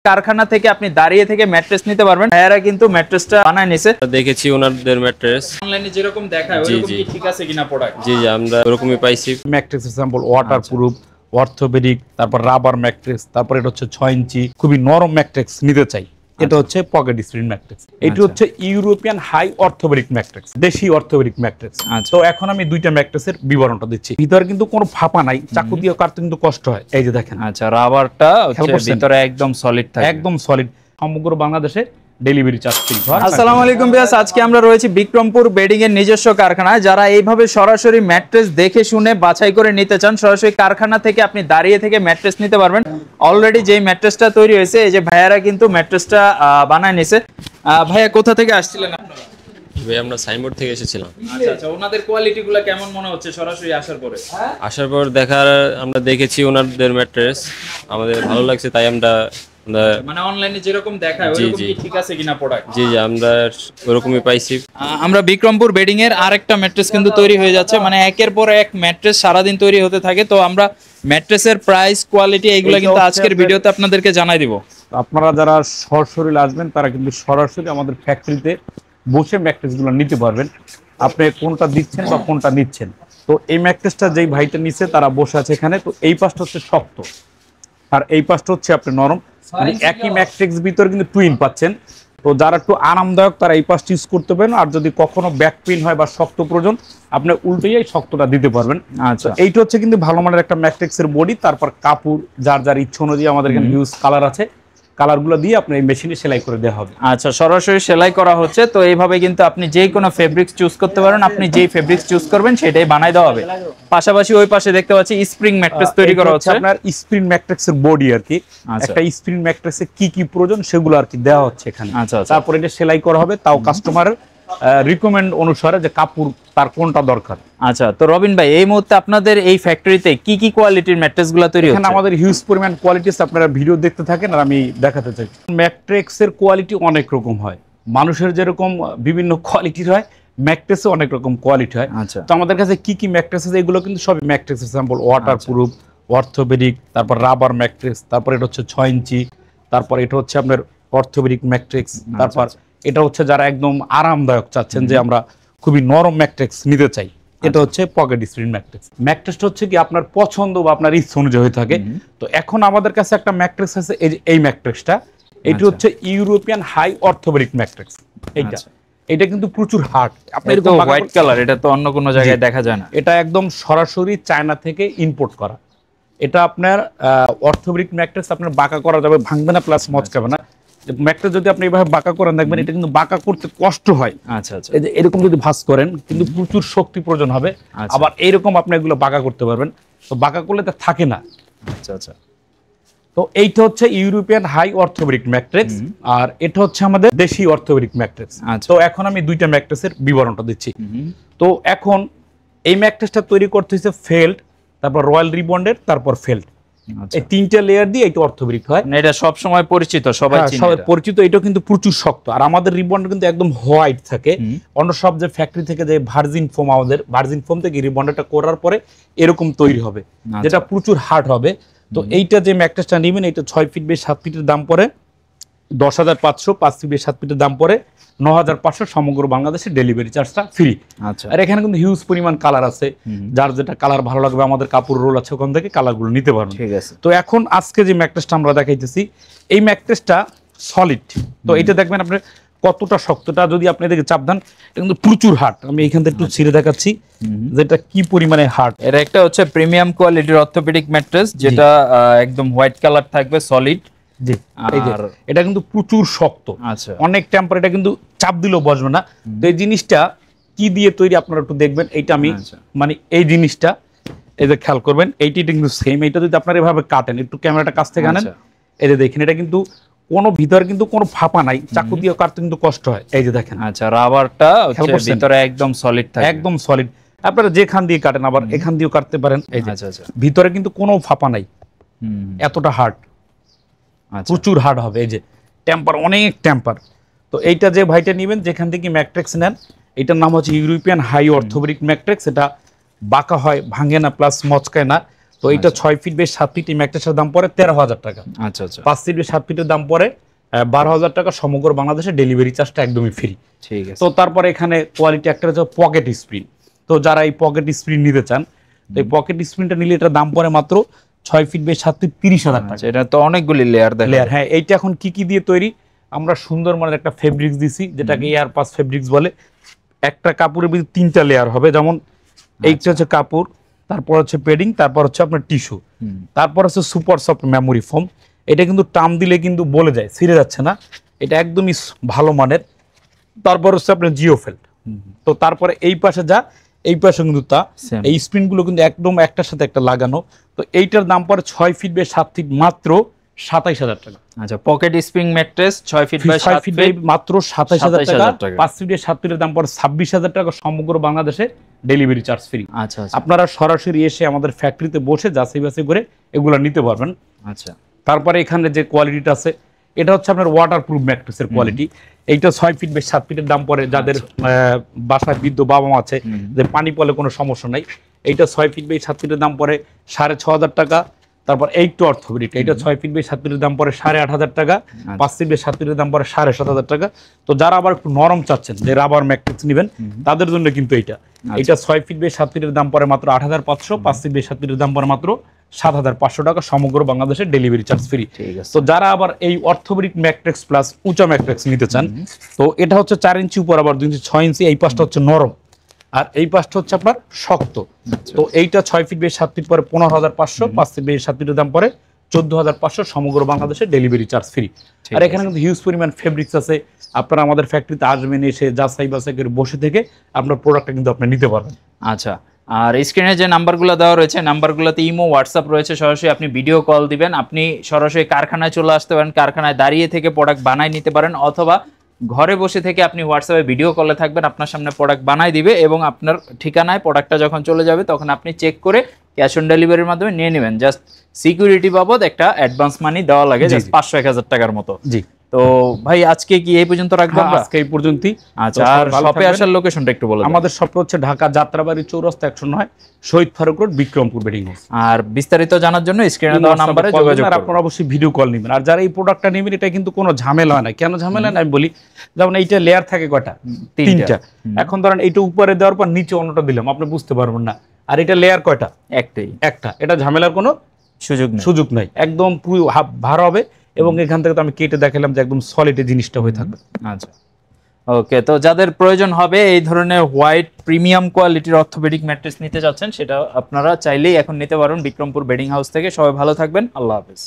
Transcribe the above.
কারখানা থেকে আপনি দাঁড়িয়ে থেকে ম্যাট্রেস নিতে পারবেন। ভাইয়ারা কিন্তু ম্যাট্রেসটা বানায় নিছে, দেখেছি ওনাদের ম্যাট্রেস অনলাইনে যেরকম দেখায় ওরকম কি ঠিক আছে কিনা প্রোডাক্ট? জি জি, আমরা ওরকমই পাইছি। Mattress sample water proof, orthopaedic, তারপর রাবার ম্যাট্রেস, তারপর এটা হচ্ছে 6 ইঞ্চি খুবই নরম ম্যাট্রেস নিতে চাই। এটা হচ্ছে পকেট স্প্রিং ম্যাট্রেস। এটি হচ্ছে ইউরোপিয়ান হাই অর্থোপেডিক ম্যাট্রেস, দেশি অর্থোপেডিক ম্যাট্রেস। তো এখন আমি দুইটা ম্যাট্রেসের বিবরণটা দিচ্ছি। ভিতরে কিন্তু কোনো ফাঁপা নাই, চাকু দিয়ে কাটতে কিন্তু কষ্ট হয়। এই যে দেখেন, আচ্ছা, রাবারটা হচ্ছে ভিতরে একদম সলিড থাকে, একদম সলিড। সমগ্র বাংলাদেশে ডেলিভারি চার্জ ফ্রি। আসসালামু আলাইকুম ভিউয়ার্স, আজকে আমরা রয়েছি বিক্রমপুর বেডিং এর নিজস্ব কারখানায়। যারা এইভাবে সরাসরি ম্যাট্রেস দেখে শুনে বাছাই করে নিতে চান, সরাসরি কারখানা থেকে আপনি দাঁড়িয়ে থেকে ম্যাট্রেস নিতে পারবেন। অলরেডি যেই ম্যাট্রেসটা তৈরি হয়েছে, এই যে ভাইয়ারা কিন্তু ম্যাট্রেসটা বানায় নিছে। ভাইয়া কোথা থেকে আসছিলেন আপনারা? ভাই আমরা সাইনবোর্ড থেকে এসেছিলাম। আচ্ছা আচ্ছা, ওনাদের কোয়ালিটিগুলো কেমন মনে হচ্ছে সরাসরি আসার পরে? আসার পর আমরা দেখেছি ওনাদের ম্যাট্রেস, আমাদের ভালো লাগছে, তাই আমরা মানে অনলাইনে যেরকম দেখায় ওরকম কি ঠিক আছে কিনা প্রোডাক্ট? জি জি, আমরা ওরকমই পাইছি। আমরা বিক্রমপুর বেডিং এর আরেকটা ম্যাট্রেস কিন্তু তৈরি হয়ে যাচ্ছে, মানে একের পর এক ম্যাট্রেস সারাদিন তৈরি হতে থাকে। তো আমরা ম্যাট্রেসের প্রাইস, কোয়ালিটি এগুলো কিন্তু আজকের ভিডিওতে আপনাদেরকে জানাই দিব। আপনারা যারা সরাসরি আসবেন তারা কিন্তু সরাসরি আমাদের ফ্যাক্টরিতে বসে ম্যাট্রেসগুলো নিতে পারবেন। আপনি কোনটা দিচ্ছেন বা কোনটা নিচ্ছেন। তো এই ম্যাট্রেসটা যেই ভাইটা নিচ্ছে তারা বসে আছে এখানে। তো এই পাশটা হচ্ছে শক্ত আর এই পাশটা হচ্ছে আপনি নরম, মানে একই ম্যাট্রেস ভিতরে কিন্তু টুইন পাচ্ছেন। তো যারা একটু আরামদায়ক তারা এই পাশটা ইউজ করতে পারেন। আর যদি কখনো ব্যাক পেইন হয় বা শক্ত প্রয়োজন, আপনি উল্টেই শক্তটা দিতে পারবেন। আচ্ছা, এইটা হচ্ছে কিন্তু ভালো মানের একটা ম্যাট্রেসের বডি। তারপর কাপড় যার যার ইচ্ছা অনুযায়ী আমাদের এখানে হিউজ কালার আছে, কালারগুলো দিয়ে আপনি এই মেশিনে সেলাই করে দেওয়া হবে। আচ্ছা, সরাসরি সেলাই করা হচ্ছে। তো এইভাবে কিন্তু আপনি যে কোনো ফেব্রিক্স চুজ করতে পারেন, আপনি যেই ফেব্রিক্স চুজ করবেন সেটাই বানাই দেওয়া হবে। পাশাপাশি ওই পাশে দেখতে পাচ্ছি স্প্রিং ম্যাট্রেস তৈরি করা হচ্ছে। আপনার স্প্রিং ম্যাট্রেসের বডি আর কি, একটা স্প্রিং ম্যাট্রেসে কি কি প্রয়োজন সেগুলো আর কি দেওয়া হচ্ছে এখানে। আচ্ছা, তারপর এটা সেলাই করা হবে, তাও কাস্টমারের রিকমেন্ড অনুসারে যে কাপড় তার কোনটা দরকার। আচ্ছা, তো রবিন ভাই, এই মুহূর্তে আপনাদের এই ফ্যাক্টরিতে কি কি কোয়ালিটির ম্যাট্রেসগুলো তৈরি হচ্ছে? এখানে আমাদের হিউজ পরিমাণ কোয়ালিটিস, আপনারা ভিডিও দেখতে থাকেন আর আমি দেখাতে চাই। ম্যাট্রেসের কোয়ালিটি অনেক রকম হয়, মানুষের যেরকম বিভিন্ন কোয়ালিটির হয়, ম্যাট্রেসে অনেক রকম কোয়ালিটি হয়। আচ্ছা, তো আমাদের কাছে কি কি ম্যাট্রেস আছে এগুলো কিন্তু সব ম্যাট্রেসের স্যাম্পল, ওয়াটার প্রুফ, অর্থোপেডিক, তারপর রাবার ম্যাট্রেস, তারপর এটা হচ্ছে 6 ইঞ্চি, তারপর এটা হচ্ছে আপনার অর্থোপেডিক ম্যাট্রেস, তারপর এটা হচ্ছে যারা একদম আরামদায়ক চাচ্ছেন যে আমরা খুবই নরম ম্যাট্রেস নিতে চাই, এটা হচ্ছে পকেট স্প্রিং ম্যাট্রেস। ম্যাট্রেসটা হচ্ছে কি আপনার পছন্দ বা আপনার ইচ্ছা অনুযায়ী হয়ে থাকে। তো এখন আমাদের কাছে একটা ম্যাট্রেস আছে, এই ম্যাট্রেসটা, এটি হচ্ছে ইউরোপিয়ান হাই অর্থোপেডিক ম্যাট্রেস। এটা কিন্তু প্রচুর হার্ড। আপনি এরকম হোয়াইট কালার, এটা তো অন্য কোনো জায়গায় দেখা যায় না। এটা একদম সরাসরি চায়না থেকে ইম্পোর্ট করা। এটা আপনার অর্থোপেডিক ম্যাট্রেস, আপনার বাঁকা করা যাবে, ভাঙবে না, প্লাস মচকাবে না। ম্যাট্রেস যদি আপনি এইভাবে বাঁকা করেন দেখবেন এটা কিন্তু বাঁকা করতে কষ্ট হয়। আচ্ছা আচ্ছা, এই যে এরকম যদি ভাঁজ করেন কিন্তু প্রচুর শক্তি প্রয়োজন হবে। আবার এইরকম আপনি এগুলো বাঁকা করতে পারবেন, তো বাঁকা করলে তা থাকে না। আচ্ছা আচ্ছা, তো এইটা হচ্ছে ইউরোপিয়ান হাই অর্থোপেডিক ম্যাট্রেস, আর এটা হচ্ছে আমাদের দেশি অর্থোপেডিক ম্যাট্রেস। তো এখন আমি দুইটা ম্যাট্রেসের বিবরণটা দিচ্ছি। তো এখন এই ম্যাট্রেসটা তৈরি করতে হচ্ছে ফেল্ড, তারপর রয়্যাল রিবন্ডেড, তারপর ফেল্ড, এই তিনটা লেয়ার দিয়ে এটা অর্থোপেডিক হয়। এটা সব সময় পরিচিত, সবাই পরিচিত। এটা কিন্তু প্রচুর শক্ত, আর আমাদের রিবন্ড কিন্তু একদম হোয়াইট থাকে। অন্য সব যে ফ্যাক্টরি থেকে যে ভার্জিন ফোম, আমাদের ভার্জিন ফোম থেকে রিবন্ডটা করার পরে এরকম তৈরি হবে, যেটা প্রচুর হার্ড হবে। তো এইটা যে ম্যাট্রেসটা নেবেন, এটা 6 ফিট বাই 7 ফিটের দাম পড়ে 10,500, 5 ফিট বাই 7 ফিটের দাম পড়ে 9,500, সমগ্র বাংলাদেশে ডেলিভারি চার্জটা ফ্রি। আচ্ছা, আর এখানে কিন্তু হিউজ পরিমাণ কালার আছে, যার যেটা কালার ভালো লাগবে আমাদের কাপড় রোল আছে, ওখান থেকে কালারগুলো নিতে পারবেন। ঠিক আছে। তো এখন আজকে যে ম্যাট্রেসটা আমরা দেখাইতেছি, এই ম্যাট্রেসটা সলিড। তো এটা দেখবেন আপনি কতটা শক্তটা, যদি আপনি এদিকে চাপ দেন এটা কিন্তু প্রচুর হার্ড। আমি এখান থেকে একটু ছিঁড়ে দেখাচ্ছি যেটা কি পরিমাণে হার্ড। এটা একটা হচ্ছে প্রিমিয়াম কোয়ালিটির অর্থোপেডিক ম্যাট্রেস, যেটা একদম হোয়াইট কালার থাকবে, সলিড। জি, আর এটা কিন্তু প্রচুর শক্ত। আচ্ছা, অনেক টেম্পার, এটা কিন্তু চাপ দিলেও বসবে না। তো এই জিনিসটা কি দিয়ে তৈরি আপনারা একটু দেখবেন। এইটা আমি মানে এই জিনিসটা এই যে খেয়াল করবেন, এইটি কিন্তু সেম। এইটা যদি আপনারা এভাবে কাটেন, একটু ক্যামেরাটা কাছ থেকে আনেন, এই যে দেখেন, এটা কিন্তু কোনো ভিতরে কিন্তু কোনো ফাঁপা নাই, চাকু দিয়ে কাটতে কিন্তু কষ্ট হয়। এই যে দেখেন, আচ্ছা, রাবারটা হচ্ছে ভিতরে একদম সলিড থাকে, একদম সলিড। আপনারা যেখান দিয়ে কাটেন, আবার এখান দিয়েও কাটতে পারেন। এই যে ভিতরে কিন্তু কোনো ফাঁপা নাই, এতটা হার্ড, প্রচুর হার্ড হবে। এই যে টেম্পার, অনেক টেম্পার। তো এইটা যে ভাইটা নেবেন, যেখান থেকে ম্যাট্রেক্স নেন, এটার নাম হচ্ছে ইউরোপিয়ান হাই অর্থোপেডিক ম্যাট্রেস। এটা বাঁকা হয়, ভাঙে না, প্লাস মচকায় না। তো এইটা 6 ফিট বাই 7 ফিট, এই ম্যাট্রেসের দাম পড়ে 13,000 টাকা। আচ্ছা আচ্ছা 5 ফিট বাই 7 ফিটের দাম পড়ে 12,000 টাকা। সমগ্র বাংলাদেশে ডেলিভারি চার্জটা একদমই ফ্রি। ঠিক আছে। তো তারপরে এখানে কোয়ালিটি একটা হচ্ছে পকেট স্প্রিং। তো যারা এই পকেট স্প্রিং নিতে চান, তো এই পকেট স্প্রিংটা নিলে এটার দাম পড়ে মাত্র 6 ফিট বাই 7 ফিট 30,000 টাকা। এটা তো অনেকগুলি লেয়ার দেখেন। লেয়ার, হ্যাঁ। এইটা এখন কি দিয়ে তৈরি, আমরা সুন্দর মানের একটা ফেব্রিক্স দিছি, যেটাকে এয়ার পাস ফেব্রিক্স বলে। একটা কাপড়ের ভিতরে 3টা লেয়ার হবে, যেমন এইটা হচ্ছে কাপড়, তারপর হচ্ছে পেডিং, তারপর হচ্ছে আপনার টিস্যু, তারপর হচ্ছে সুপার সফট মেমোরি ফোম। এটা কিন্তু টান দিলে কিন্তু বলে যায়, ছিঁড়ে যাচ্ছে না, এটা একদমই ভালো মানের। তারপর হচ্ছে আপনার জিওফেল্ট। তো তারপরে এই পাশে যা, এই পাশে কিন্তু তা, এই স্প্রিনগুলো কিন্তু একদম একটার সাথে একটা লাগানো। তো এইটার দাম পড়ে 6 ফিট বাই 7 ফিট মাত্র 27,000 টাকা। আচ্ছা pocket spring mattress 6 feet by 7 feet মাত্র 27,000 টাকা। 27,000 টাকা। 5 ফিট বাই 7 ফিটের দাম পড়ে 26,000 টাকা। সমগ্র বাংলাদেশে ডেলিভারি চার্জ ফ্রি। আচ্ছা আচ্ছা আপনারা সরাসরি এসে আমাদের ফ্যাক্টরিতে বসে যাচাই বাছাই করে এগুলো নিতে পারবেন। আচ্ছা তারপরে এখানে যে কোয়ালিটিটা আছে, এটা হচ্ছে আপনার ওয়াটারপ্রুফ ম্যাট্রেসের কোয়ালিটি। এইটা 6 ফিট বাই 7 ফিটের দাম পড়ে যাদের বাসায় বৃদ্ধ বাবা মা আছে, যে পানি পড়লে কোনো সমস্যা নাই, এইটা 6 ফিট বাই 7 ফিটের দাম পড়ে 6,500 টাকা। তারপর এইটা অর্থোপেডিক, এইটা 6 ফিট বাই 7 ফিটের দাম পড়ে 8,500 টাকা। 5 ফিট বাই 7 ফিটের দাম পড়ে 7,500 টাকা। তো যারা আবার একটু নরম চাচ্ছেন, যে রাবার ম্যাট্রেস নেবেন, তাদের জন্য কিন্তু এইটা 6 ফিট বাই 7 ফিটের দাম পড়ে মাত্র 8,500। 5 ফিট বাই 7 ফিটের দাম পড়ে মাত্র 7,500 টাকা। সমগ্র বাংলাদেশে ডেলিভারি চার্জ ফ্রি। তো যারা আবার এই অর্থোপেডিক ম্যাট্রেস প্লাস উঁচা ম্যাট্রেস নিতে চান, তো এটা হচ্ছে 4 ইঞ্চি উপর, আবার 2 ইঞ্চি 6 ইঞ্চি। এই পাশটা হচ্ছে নরম আর এই পাশটা হচ্ছে আপনার শক্ত। তো এইটা 6 ফিট বাই 7 ফিট পরে 15,500। 5 ফিট বাই 7 ফিটের দাম পরে 14,500। সমগ্র বাংলাদেশে ডেলিভারি চার্জ ফ্রি। আর এখানে কিন্তু হিউজ পরিমাণ ফেব্রিক্স আছে। আপনারা আমাদের ফ্যাক্টরিতে আসবেন, এসে যাচাই বাছাই করে বসে থেকে আপনার প্রোডাক্টটা কিন্তু আপনি নিতে পারবেন। আচ্ছা আর স্ক্রিনে যে নাম্বারগুলো দেওয়া রয়েছে, নাম্বারগুলোতে ইমো হোয়াটসঅ্যাপ রয়েছে, সরাসরি আপনি ভিডিও কল দিবেন, আপনি সরাসরি কারখানায় চলে আসতে পারেন, কারখানায় দাঁড়িয়ে থেকে প্রোডাক্ট বানাই নিতে পারেন, অথবা ঘরে বসে থেকে আপনি হোয়াটসঅ্যাপে ভিডিও কলে থাকবেন, আপনার সামনে প্রোডাক্ট বানাই দিবে এবং আপনার ঠিকানায় প্রোডাক্টটা যখন চলে যাবে তখন আপনি চেক করে ক্যাশ অন ডেলিভারির মাধ্যমে নিয়ে নেবেন। জাস্ট সিকিউরিটি বাবদ একটা অ্যাডভান্স মানি দেওয়া লাগে, জাস্ট 500-1000 টাকার মতো। জি তো ভাই আজকে কি এই পর্যন্ত রাখবো আমরা? আজকে এই পর্যন্তই। আচ্ছা আর শপে আসার লোকেশনটা একটু বলুন। আমাদের শপ হচ্ছে ঢাকা যাত্রাবাড়ি চৌরাস্তা 109, Shahid Faruk road, Bikrampur bedding house. আর বিস্তারিত জানার জন্য স্ক্রিনে দেওয়া নম্বরে যোগাযোগ করুন। আপনারা অবশ্যই ভিডিও কল নেবেন। আর যারা এই প্রোডাক্টটা নেবেন, এটা কিন্তু কোনো ঝামেলা হয় না। কেন ঝামেলা না আমি বলি, যেমন এইটা লেয়ার থাকে কয়টা? 3টা। এখন ধরেন এইটা উপরে দেওয়ার পর নিচে অন্যটা দিলাম, আপনি বুঝতে পারবেন না। আর এটা লেয়ার কয়টা? একটা। এটা ঝামেলার কোনো সুযোগ নাই, একদম পুরো ভার হবে। এবং এখান থেকে তো আমি কেটে দেখালাম যে একদম সলিড জিনিসটা হয়ে থাকবে। আচ্ছা ওকে, তো যাদের প্রয়োজন হবে এই ধরনের হোয়াইট প্রিমিয়াম কোয়ালিটির অর্থোপেডিক ম্যাট্রেস নিতে যাচ্ছেন, সেটা আপনারা চাইলেই এখন নিতে পারেন বিক্রমপুর বেডিং হাউস থেকে। সবাই ভালো থাকবেন, আল্লাহ হাফেজ।